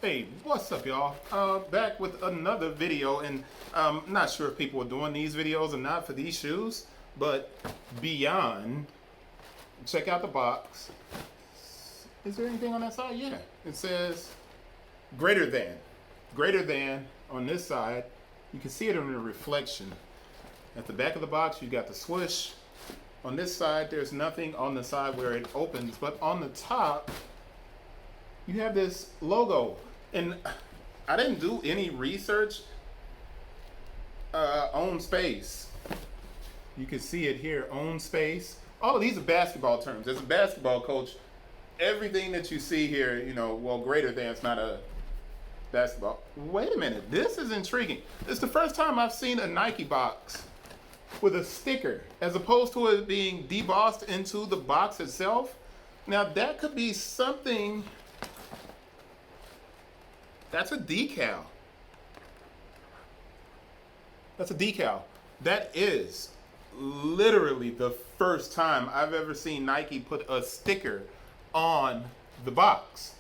Hey, what's up, y'all? Back with another video, and I'm not sure if people are doing these videos or not for these shoes, but beyond, check out the box. Is there anything on that side? Yeah, it says greater than on this side. You can see it in the reflection. At the back of the box, you got the swoosh. On this side, there's nothing on the side where it opens, but on the top, you have this logo. And I didn't do any research on space. You can see it here, own space. All of these are basketball terms. As a basketball coach, everything that you see here, well, greater than, it's not a basketball. Wait a minute, this is intriguing. It's the first time I've seen a Nike box with a sticker, as opposed to it being debossed into the box itself. Now that could be something. That's a decal. That's a decal. That is literally the first time I've ever seen Nike put a sticker on the box.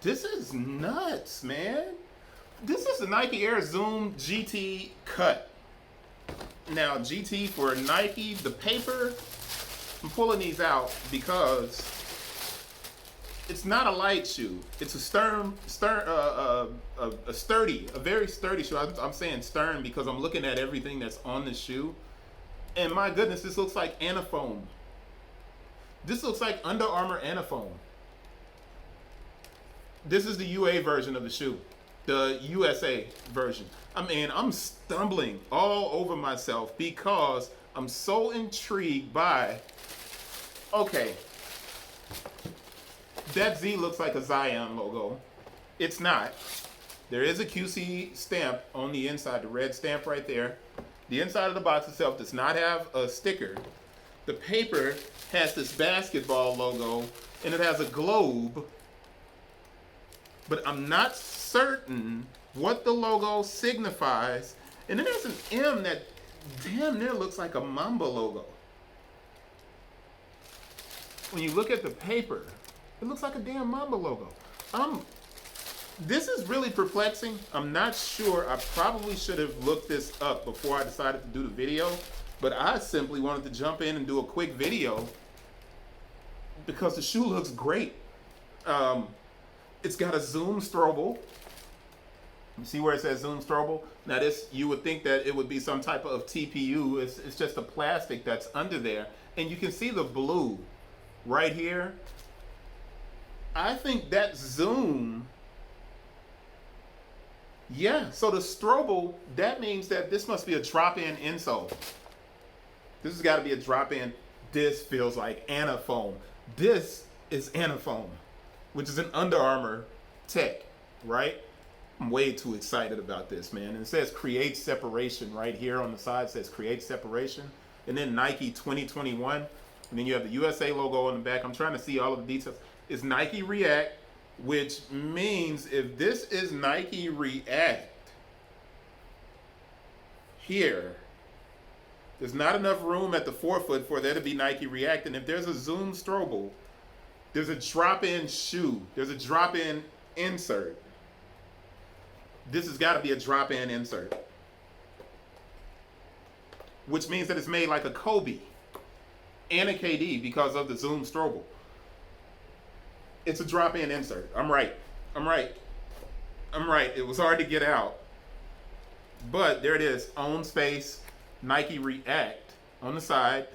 This is nuts, man. This is the Nike Air Zoom GT Cut. Now, GT for Nike, the paper, I'm pulling these out because it's not a light shoe. It's a very sturdy shoe. I'm saying stern because I'm looking at everything that's on the shoe. And my goodness, this looks like Anafoam. This looks like Under Armour Anafoam. This is the UA version of the shoe. The USA version. I mean, I'm stumbling all over myself because I'm so intrigued by, okay, that Z looks like a Zion logo. It's not. There is a QC stamp on the inside, the red stamp right there. The inside of the box itself does not have a sticker. The paper has this basketball logo, and it has a globe. But I'm not certain what the logo signifies. And then there's an M that damn near looks like a Mamba logo. When you look at the paper, it looks like a damn Mamba logo. This is really perplexing. I'm not sure. I probably should have looked this up before I decided to do the video. But I simply wanted to jump in and do a quick video because the shoe looks great. It's got a Zoom Strobel. You see where it says Zoom Strobel? Now this, you would think that it would be some type of TPU. It's just a plastic that's under there. And you can see the blue right here. I think that Zoom, yeah, so the Strobel, that means that this must be a drop-in insole. This has got to be a drop-in. This feels like Anafoam. This is Anafoam, which is an Under Armour tech, right? I'm way too excited about this, man. And it says create separation right here on the side. It says create separation. And then Nike 2021. And then you have the USA logo on the back. I'm trying to see all of the details. It's Nike React, which means if this is Nike React, here, there's not enough room at the forefoot for there to be Nike React. And if there's a Zoom Strobel, there's a drop-in shoe. There's a drop-in insert. This has got to be a drop-in insert, which means that it's made like a Kobe and a KD because of the Zoom Strobel. It's a drop-in insert. I'm right. It was hard to get out. But there it is. Own space, Nike React on the side,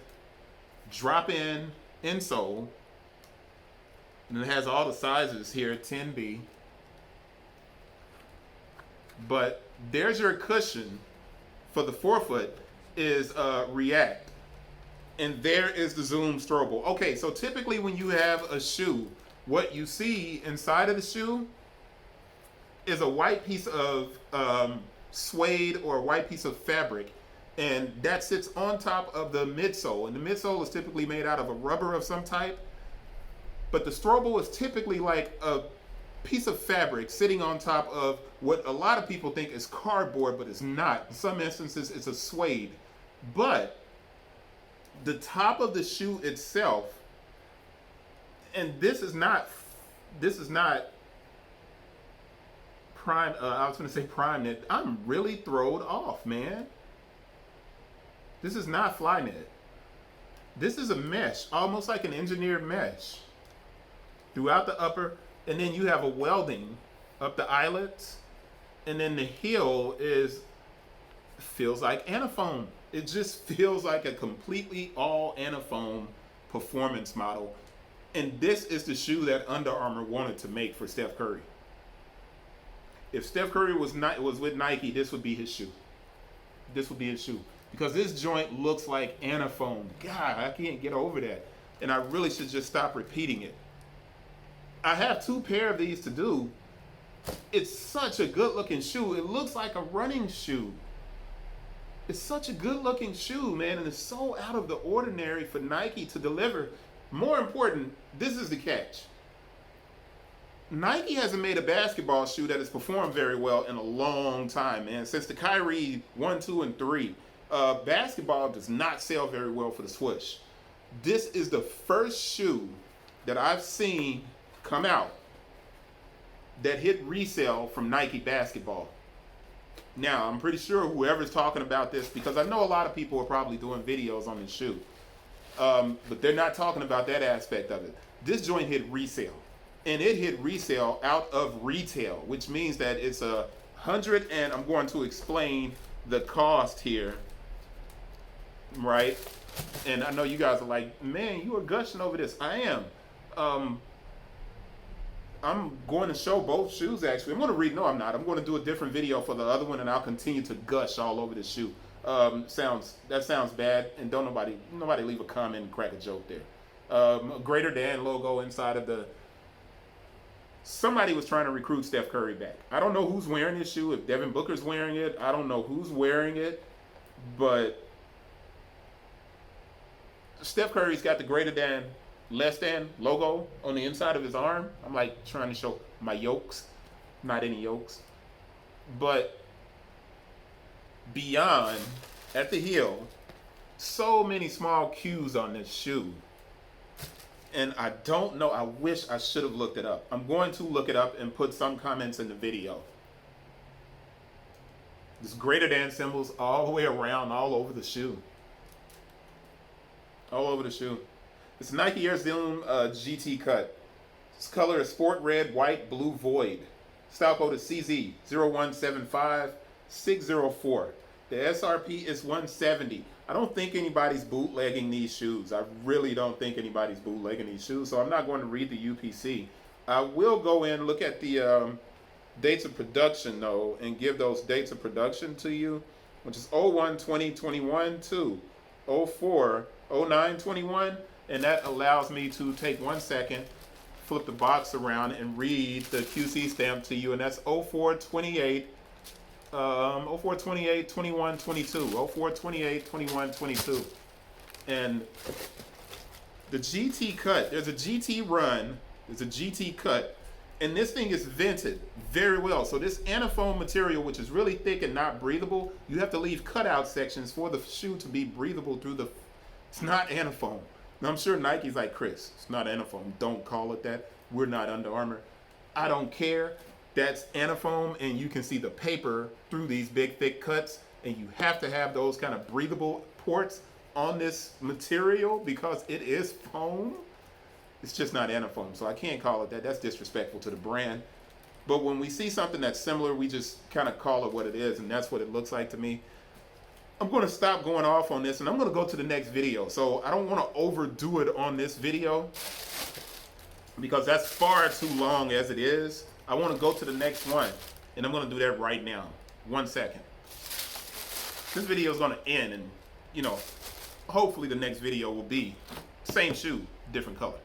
drop-in insole. And it has all the sizes here, 10B. But there's your cushion for the forefoot is React. And there is the Zoom Strobel. Okay, so typically when you have a shoe, what you see inside of the shoe is a white piece of suede or a white piece of fabric. And that sits on top of the midsole. And the midsole is typically made out of a rubber of some type. But the Strobel is typically like a piece of fabric sitting on top of what a lot of people think is cardboard, but it's not. In some instances, it's a suede. But the top of the shoe itself, and this is not prime. I was going to say prime knit. I'm really thrown off, man. This is not fly knit. This is a mesh, almost like an engineered mesh throughout the upper, and then you have a welding up the eyelets, and then the heel feels like anafoam. It just feels like a completely all anafoam performance model. And this is the shoe that Under Armour wanted to make for Steph Curry. If Steph Curry was with Nike, this would be his shoe. This would be his shoe. Because this joint looks like anafoam. God, I can't get over that. And I really should just stop repeating it. I have 2 pair of these to do. It's such a good looking shoe. It looks like a running shoe. It's such a good looking shoe, man. And it's so out of the ordinary for Nike to deliver. More important, this is the catch. Nike hasn't made a basketball shoe that has performed very well in a long time, man. Since the Kyrie 1, 2, and 3, basketball does not sell very well for the swoosh. This is the first shoe that I've seen come out that hit resale from Nike basketball. Now, I'm pretty sure whoever's talking about this, because I know a lot of people are probably doing videos on this shoe, but they're not talking about that aspect of it. This joint hit resale, and it hit resale out of retail, which means that it's $100, and I'm going to explain the cost here, right? And I know you guys are like, man, you are gushing over this. I am. I'm going to show both shoes, actually. I'm going to read. No, I'm not. I'm going to do a different video for the other one, and I'll continue to gush all over the shoe. That sounds bad, and don't nobody leave a comment and crack a joke there. A greater than logo inside of the. Somebody was trying to recruit Steph Curry back. I don't know who's wearing this shoe. If Devin Booker's wearing it, I don't know who's wearing it, but Steph Curry's got the greater than, less than logo on the inside of his arm. I'm like trying to show my yolks, not any yolks, but beyond at the heel, so many small cues on this shoe. And I don't know, I wish I should have looked it up. I'm going to look it up and put some comments in the video. There's greater than symbols all the way around, all over the shoe. All over the shoe. It's Nike Air Zoom GT cut. Its color is sport red, white, blue, void. Style code is CZ0175-604. The SRP is $170. I don't think anybody's bootlegging these shoes. I really don't think anybody's bootlegging these shoes, so I'm not going to read the UPC. I will go in, look at the dates of production, though, and give those dates of production to you, which is 01/20/21 to 04/09/21, and that allows me to take 1 second, flip the box around, and read the QC stamp to you, and that's 04/28. 04/28/21/22, 04/28/21/22, and the GT cut. There's a GT run. There's a GT cut, and this thing is vented very well. So this anafoam material, which is really thick and not breathable, you have to leave cutout sections for the shoe to be breathable through the. It's not anafoam. Now I'm sure Nike's like, Chris, it's not anafoam. Don't call it that. We're not Under Armour. I don't care. That's anafoam, and you can see the paper through these big thick cuts, and you have to have those kind of breathable ports on this material because it is foam. It's just not anafoam, so I can't call it that. That's disrespectful to the brand. But when we see something that's similar, we just kind of call it what it is, and that's what it looks like to me. I'm going to stop going off on this, and I'm going to go to the next video. So I don't want to overdo it on this video because that's far too long as it is. I want to go to the next one, and I'm going to do that right now. 1 second. This video is going to end, and, hopefully the next video will be same shoe, different color.